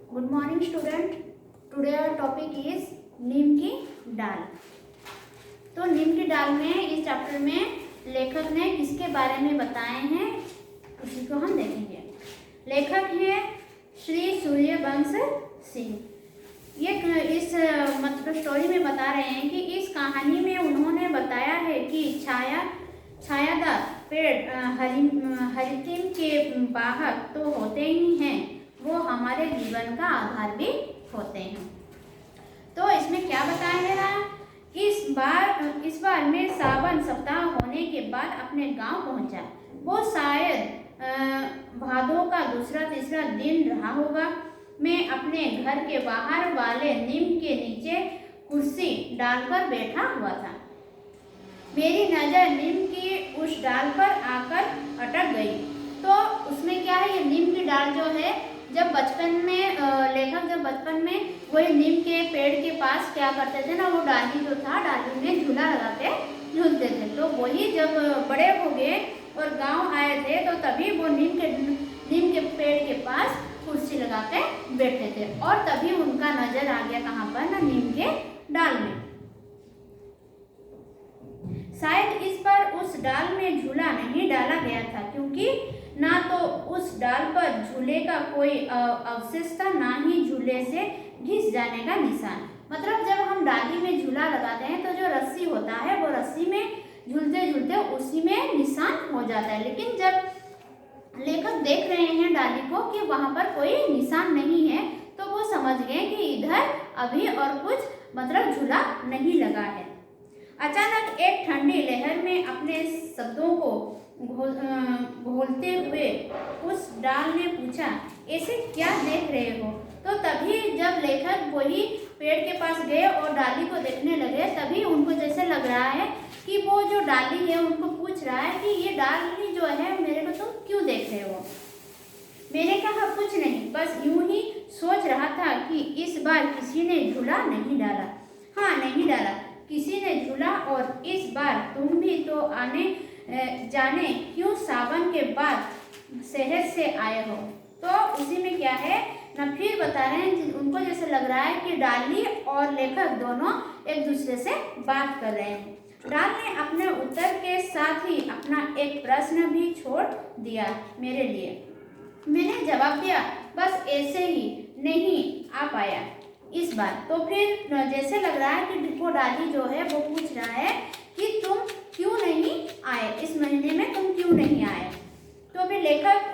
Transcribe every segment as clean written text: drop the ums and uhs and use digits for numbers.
Good morning student. Today our topic is neem की डाल। तो नीम की डाल में इस चैप्टर में लेखक ने किसके बारे में बताए हैं उसी को हम देखेंगे। लेखक हैं श्री सूर्यवंश सिंह। ये इस मतलब स्टोरी में बता रहे हैं कि इस कहानी में उन्होंने बताया है कि छायादार पेड़ हरितिम के वाहक तो होते ही हैं, वो हमारे जीवन का आधार भी होते हैं। तो इसमें क्या बताया जा रहा है कि इस बार मैं सावन सप्ताह होने के बाद अपने गांव पहुंचा। वो शायद भादों का दूसरा तीसरा दिन रहा होगा। मैं अपने घर के बाहर वाले नीम के नीचे कुर्सी डालकर बैठा हुआ था। मेरी नज़र नीम की उस डाल पर आकर अटक गई। तो उसमें क्या है, ये नीम की डाल जो है, जब बचपन में लेखक जब बचपन में वही नीम के पेड़ के पास क्या करते थे ना, वो डाली जो था, डाली में झूला लगा के झूलते थे। तो वही जब बड़े हो गए और गांव आए थे तो तभी वो नीम के पेड़ के पास कुर्सी लगा के बैठे थे और तभी उनका नजर आ गया कहाँ पर ना, नीम के डाल में। शायद इस बार उस डाल में झूला नहीं डाला गया था, क्योंकि ना तो उस डाल पर झूले का कोई अवशेष था, ना ही झूले से घिस जाने का निशान। मतलब जब हम डाली में झूला लगाते हैं तो जो रस्सी होता है वो रस्सी में झूलते झूलते उसी में निशान हो जाता है। लेकिन जब लेखक देख रहे हैं डाली को कि वहाँ पर कोई निशान नहीं है, तो वो समझ गए कि इधर अभी और कुछ मतलब झूला नहीं लगा है। अचानक एक ठंडी लहर में अपने शब्दों को घोलते हुए उस डाल ने पूछा, ऐसे क्या देख रहे हो? तो तभी जब लेखक वही पेड़ के पास गए और डाली को देखने लगे, तभी उनको जैसे लग रहा है कि वो जो डाली है उनको पूछ रहा है कि ये डाली जो है मेरे को तुम क्यों देख रहे हो? मैंने कहा कुछ नहीं, बस यूं ही सोच रहा था कि इस बार किसी ने झूला नहीं डाला। हाँ, नहीं डाला किसी ने झूला, और इस बार तुम भी तो आने जाने क्यों सावन के बाद शहर से आए हो। तो उसी में क्या है ना, फिर बता रहे हैं उनको जैसे लग रहा है कि डाली और लेखक दोनों एक दूसरे से बात कर रहे हैं। डाल ने अपने उत्तर के साथ ही अपना एक प्रश्न भी छोड़ दिया मेरे लिए। मैंने जवाब दिया, बस ऐसे ही नहीं आ पाया इस बार। तो फिर जैसे लग रहा है कि वो डाली जो है वो पूछ रहा है कि तुम क्यों नहीं आए, इस महीने में तुम क्यों नहीं आए। तो फिर लेखक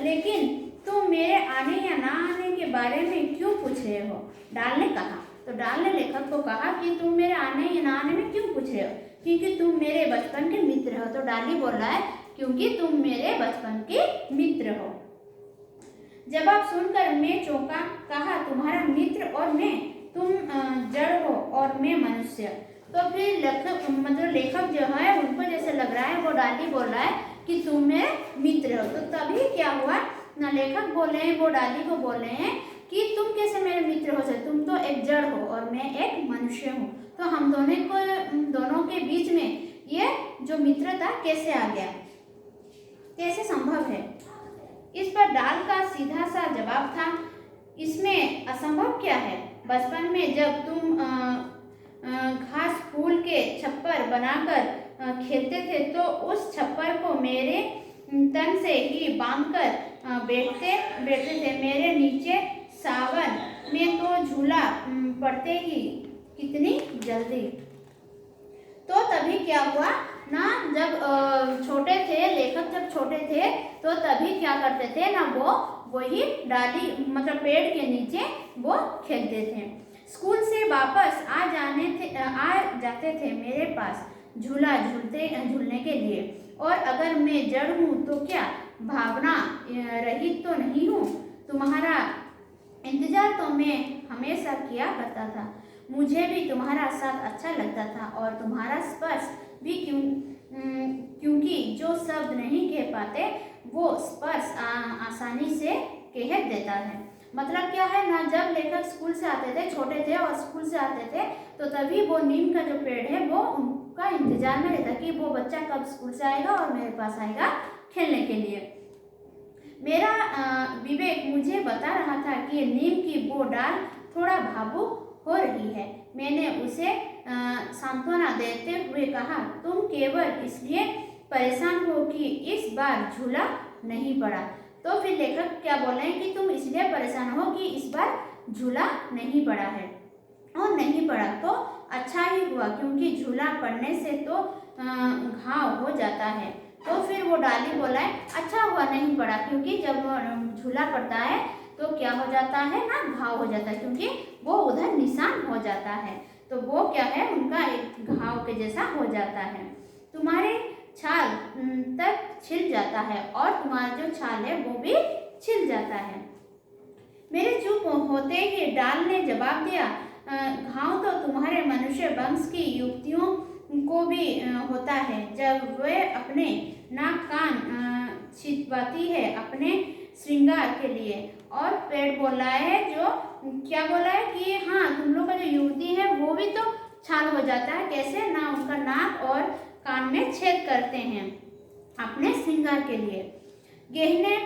लेकिन तुम मेरे आने या ना आने के बारे में क्यों पूछ रहे हो? डाल ने कहा। तो डाल ने लेखक को कहा कि तुम मेरे आने या ना आने में क्यों पूछ रहे हो? क्योंकि तुम मेरे बचपन के मित्र हो। तो डाली बोल रहा है क्योंकि तुम मेरे बचपन के मित्र हो। जवाब सुनकर मैं चौंका। कहा, तुम्हारा मित्र और मैं? तुम जड़ हो और मैं मनुष्य। तो फिर लेखक जो है उनको जैसे लग रहा है वो डाली बोल रहा है कि तुम मेरे मित्र हो। तो तभी क्या हुआ ना, लेखक बोल रहे हैं, वो डाली को बोल रहे हैं कि तुम कैसे मेरे मित्र हो सकते, तुम तो एक जड़ हो और मैं एक मनुष्य हूँ। तो हम दोनों के बीच में ये जो मित्रता कैसे आ गया, कैसे संभव है? इस पर डाल का सीधा सा जवाब था, इसमें असंभव क्या है? बचपन में जब तुम घास फूल के छप्पर बनाकर खेलते थे तो उस छप्पर को मेरे तन से ही बांधकर बैठते थे। मेरे नीचे सावन में तो झूला पड़ते ही कितनी जल्दी। तो तभी क्या हुआ ना, जब छोटे थे, लेखक जब छोटे थे तो तभी क्या करते थे ना, वो वही डाली मतलब पेड़ के नीचे वो खेलते थे। स्कूल से वापस आ जाते थे मेरे पास झूला झूलने के लिए। और अगर मैं जड़ हूँ तो क्या भावना रहित तो नहीं हूँ? तुम्हारा इंतजार तो मैं हमेशा किया करता था। मुझे भी तुम्हारा साथ अच्छा लगता था और तुम्हारा स्पर्श भी, क्योंकि जो शब्द नहीं कह पाते वो स्पर्श आसानी से कह देता है। मतलब क्या है ना, जब लेखक स्कूल से आते थे, छोटे थे और स्कूल से आते थे, तो तभी वो नीम का जो पेड़ है वो उनका इंतजार में रहता कि वो बच्चा कब स्कूल से आएगा और मेरे पास आएगा खेलने के लिए। मेरा विवेक मुझे बता रहा था कि नीम की वो डाल थोड़ा भावुक हो रही है। मैंने उसे सांत्वना देते हुए कहा, तुम केवल इसलिए परेशान हो कि इस बार झूला नहीं पड़ा। तो फिर लेखक क्या बोल रहे हैं कि तुम इसलिए परेशान हो कि इस बार झूला नहीं पड़ा है, और नहीं पड़ा तो अच्छा ही हुआ, क्योंकि झूला पड़ने से तो घाव हो जाता है। तो फिर वो डाली बोला है, अच्छा हुआ नहीं पड़ा, क्योंकि जब झूला पड़ता है तो क्या हो जाता है ना, घाव हो जाता है, क्योंकि वो उधर निशान हो जाता है। तो वो क्या है, उनका एक घाव के जैसा हो जाता है। तुम्हारे छाल तक छिल जाता है और तुम्हारा जो छाल है वो भी छिल जाता है। मेरे चुप होते ही डाल ने जवाब दिया, घाव तो तुम्हारे मनुष्य वंश की युवतियों को भी होता है, जब वे अपने नाक कान छिदवाती है अपने श्रृंगार के लिए। और पेड़ बोला है, जो क्या बोला है कि हाँ, तुम लोग का जो युवती है वो भी तो छाल हो जाता है। कैसे ना, उनका नाक और कान में छेद करते हैं अपने श्रृंगार के लिए, गहने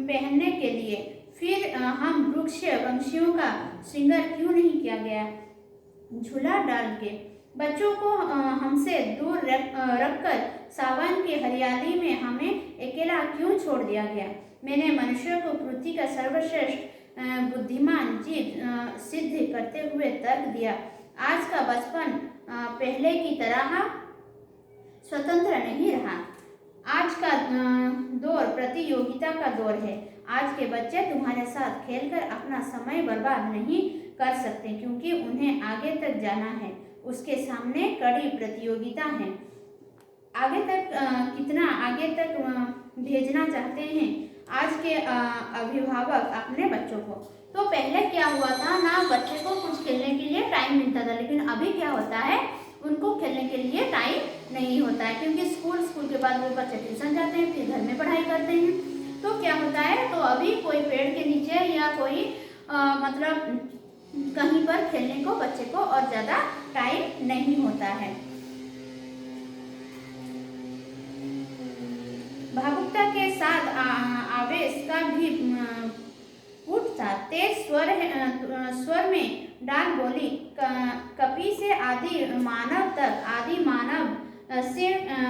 पहनने के लिए। फिर हम वृक्ष वंशियों का श्रृंगार क्यों नहीं किया गया? झूला डाल के बच्चों को हमसे दूर रखकर सावन की हरियाली में हमें अकेला क्यों छोड़ दिया गया? मैंने मनुष्य को पृथ्वी का सर्वश्रेष्ठ बुद्धिमान जीव सिद्ध करते हुए तर्क दिया। आज का बचपन पहले की तरह स्वतंत्र नहीं रहा। आज का दौर प्रतियोगिता का दौर है। आज के बच्चे तुम्हारे साथ खेलकर अपना समय बर्बाद नहीं कर सकते, क्योंकि उन्हें आगे तक जाना है। उसके सामने कड़ी प्रतियोगिता है। आगे तक कितना आगे तक भेजना चाहते हैं आज के अभिभावक अपने बच्चों को? तो पहले क्या हुआ था ना, बच्चे को कुछ खेलने के लिए टाइम मिलता था, लेकिन अभी क्या होता है, उनको खेलने के लिए टाइम नहीं होता है, क्योंकि स्कूल के बाद वो बच्चे ट्यूशन जाते हैं, फिर घर में पढ़ाई करते हैं। तो क्या होता है, तो अभी कोई पेड़ के नीचे या कोई मतलब कहीं पर खेलने को बच्चे को और ज़्यादा टाइम नहीं होता है। भावुकता के साथ आवेश का भी पुट था। तेज स्वर में डाल बोली, कपि से आदि मानव तक, आदि मानव से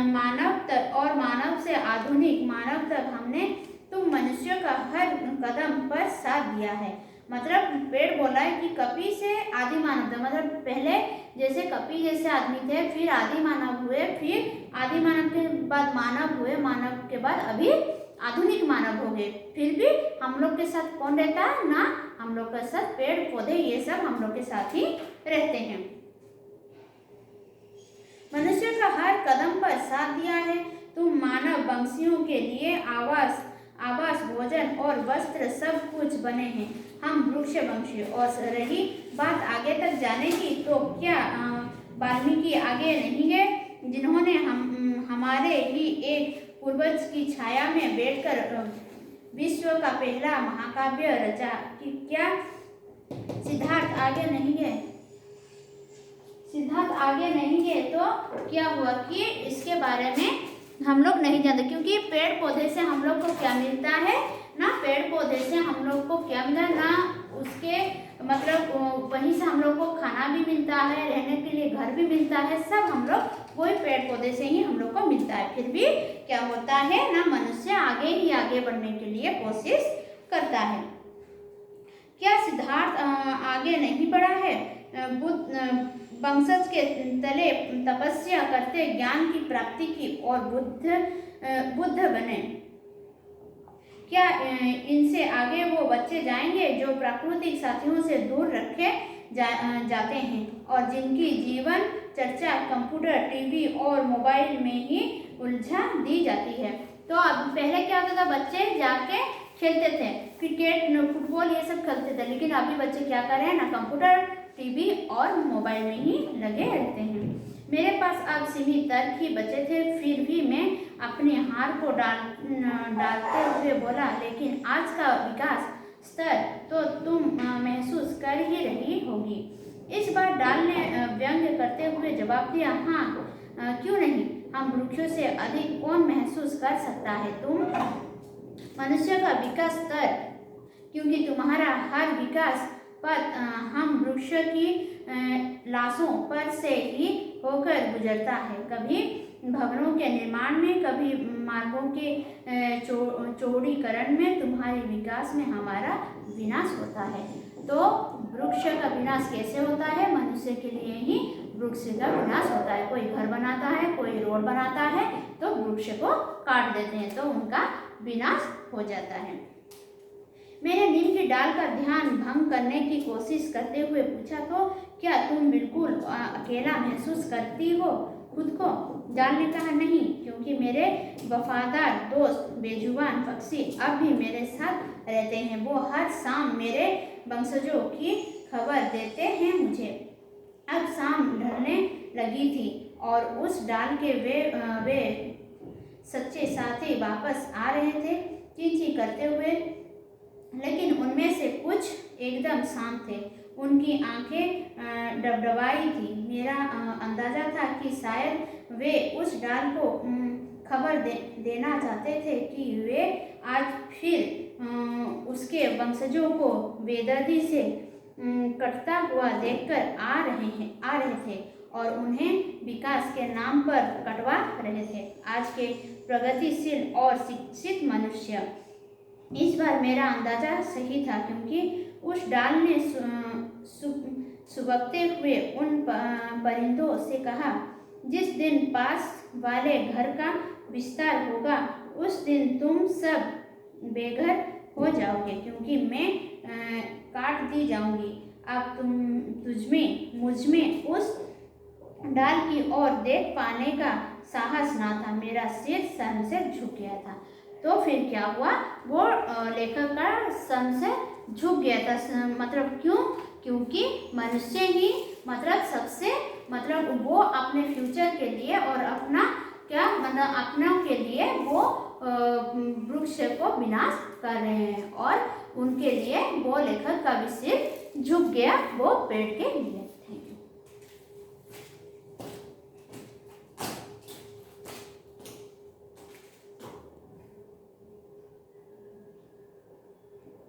मानव तक और मानव से आधुनिक मानव तक हमने तुम मनुष्यों का हर कदम पर साथ दिया है। मतलब पेड़ बोला है कि कपि से आदि मानव था, मतलब पहले जैसे कपि जैसे आदमी थे, फिर आदि मानव हुए, फिर आदि मानव के बाद मानव हुए, मानव के बाद अभी आधुनिक मानव हो गए। फिर भी हम लोग के साथ कौन रहता है ना, हम लोग के साथ पेड़ पौधे ये सब हम लोग के साथ ही रहते हैं। मनुष्य का हर कदम पर साथ दिया है। तुम मानव वंशियों के लिए आवास भोजन और वस्त्र सब कुछ बने हैं। हम वृक्ष वंशी। और रही बात आगे तक जाने की, तो क्या वाल्मीकि आगे नहीं गए, जिन्होंने हमारे ही एक पूर्वज की छाया में बैठकर विश्व का पहला महाकाव्य रचा? कि क्या सिद्धार्थ आगे नहीं गए? सिद्धार्थ आगे नहीं गए तो क्या हुआ कि इसके बारे में हम लोग नहीं जानते, क्योंकि पेड़ पौधे से हम लोग को क्या मिलता है ना, पेड़ पौधे से हम लोग को क्या मिला ना, उसके मतलब वहीं से हम लोग को खाना भी मिलता है, रहने के लिए घर भी मिलता है, सब हम लोग वही पेड़ पौधे से ही हम लोग को मिलता है। फिर भी क्या होता है ना, मनुष्य आगे ही आगे बढ़ने के लिए कोशिश करता है। क्या सिद्धार्थ आगे नहीं बढ़ा है? वंशज के तले तपस्या करते ज्ञान की प्राप्ति की और बुद्ध बने। क्या इनसे आगे वो बच्चे जाएंगे जो प्राकृतिक साथियों से दूर रखे जाते हैं और जिनकी जीवन चर्चा कंप्यूटर, टीवी और मोबाइल में ही उलझा दी जाती है? तो अब पहले क्या होता था, बच्चे जाके खेलते थे, क्रिकेट फुटबॉल ये सब खेलते थे, लेकिन अभी बच्चे क्या कर रहे हैं ना, कंप्यूटर, टीवी और मोबाइल में ही लगे रहते हैं। मेरे पास अब सीमित तर्क ही बचे थे, फिर भी मैं अपनी हार को डालते हुए बोला, लेकिन आज का विकास स्तर तो तुम महसूस कर ही रही होगी। इस बार डाल ने व्यंग करते हुए जवाब दिया, हाँ क्यों नहीं, हम वृक्षों से अधिक कौन महसूस कर सकता है? मनुष्य का विकास स्तर, क्योंकि तुम्हारा हर विकास पथ हम वृक्ष की लाशों पर से ही होकर गुजरता है। कभी भवनों के निर्माण में, कभी मार्गों के चौड़ीकरण में, तुम्हारे विकास में हमारा विनाश होता है। तो वृक्ष का विनाश कैसे होता है? मनुष्य के लिए ही वृक्ष का विनाश होता है। कोई घर बनाता है, कोई रोड बनाता है, तो वृक्ष को काट देते हैं, तो उनका विनाश हो जाता है। मैंने नीम की डाल का ध्यान भंग करने की कोशिश करते हुए पूछा, तो क्या तुम बिल्कुल अकेला महसूस करती हो खुद को? डाल ने कहा, नहीं, क्योंकि मेरे वफादार दोस्त बेजुबान पक्षी अब भी मेरे साथ रहते हैं। वो हर शाम मेरे वंशजों की खबर देते हैं मुझे। अब शाम ढलने लगी थी और उस डाल के वे सच्चे साथी वापस आ रहे थे, चींची करते हुए, लेकिन उनमें से कुछ एकदम शांत थे। उनकी आंखें डबडबाई थी। मेरा अंदाजा था कि शायद वे उस डाल को खबर देना चाहते थे कि वे आज फिर उसके वंशजों को बेदर्दी से कटता हुआ देखकर आ रहे थे और उन्हें विकास के नाम पर कटवा रहे थे। आज के प्रगतिशील और शिक्षित मनुष्य। इस बार मेरा अंदाजा सही था, क्योंकि उस डाल ने सुबकते हुए उन परिंदों से कहा, जिस दिन पास वाले घर का विस्तार होगा उस दिन तुम सब बेघर हो जाओगे, क्योंकि मैं काट दी जाऊंगी। अब मुझ में उस डाल की ओर देख पाने का साहस ना था। मेरा सिर शर्म से झुक गया था। तो फिर क्या हुआ? वो लेखक का शर्म से झुक गया था। मतलब क्यों? क्योंकि मनुष्य ही सबसे वो अपने फ्यूचर के लिए और अपनों के लिए वो वृक्ष को विनाश कर रहे हैं, और उनके लिए वो लेखक का भी सिर झुक गया वो पेड़ के लिए।